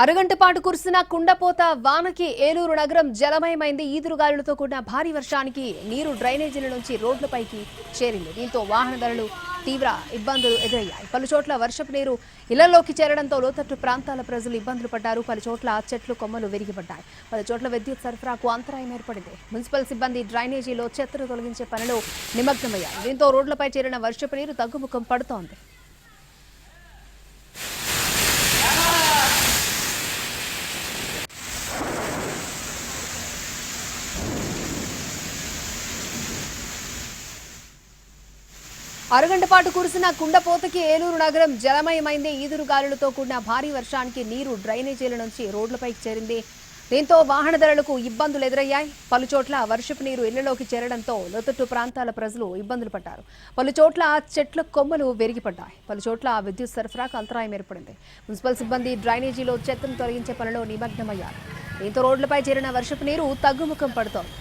అరగంట పాటు కురిసిన కుండపోత వానకి ఏలూరు నగరం జలమయమైంది. ఈదురుగాలులతో కూడిన భారీ వర్షానికి నీరు డ్రైనేజీల నుంచి రోడ్లపైకి చేరింది. దీంతో వాహనదారులు తీవ్ర ఇబ్బందులు ఎదురయ్యాయి. పలుచోట్ల వర్షపు నీరు ఇళ్లలోకి చేరడంతో లోతట్టు ప్రాంతాల ప్రజలు ఇబ్బందులు పడ్డారు. పలుచోట్ల చెట్లు కొమ్మలు విరిగిపడ్డాయి. పలుచోట్ల విద్యుత్ సరఫరాకు అంతరాయం ఏర్పడింది. మున్సిపల్ సిబ్బంది డ్రైనేజీలో చెత్తను తొలగించే పనిలో నిమగ్నమయ్యారు. దీంతో రోడ్లపై చేరిన వర్షపు నీరు తగ్గుముఖం పడుతోంది. అరగంట పాటు కురిసిన కుండపోతకి ఏలూరు నగరం జలమయమైంది. ఈదురుగాలులతో కూడిన భారీ వర్షానికి నీరు డ్రైనేజీల నుంచి రోడ్లపైకి చేరింది. దీంతో వాహనదారులకు ఇబ్బందులు ఎదురయ్యాయి. పలుచోట్ల వర్షపు నీరు ఇళ్లలోకి చేరడంతో లోతట్టు ప్రాంతాల ప్రజలు ఇబ్బందులు పడ్డారు. పలుచోట్ల చెట్ల కొమ్మలు విరిగిపడ్డాయి. పలుచోట్ల విద్యుత్ సరఫరాకు అంతరాయం ఏర్పడింది. మున్సిపల్ సిబ్బంది డ్రైనేజీలో చెత్తను తొలగించే పనిలో నిమగ్నమయ్యారు. దీంతో రోడ్లపై చేరిన వర్షపు నీరు తగ్గుముఖం పడుతోంది.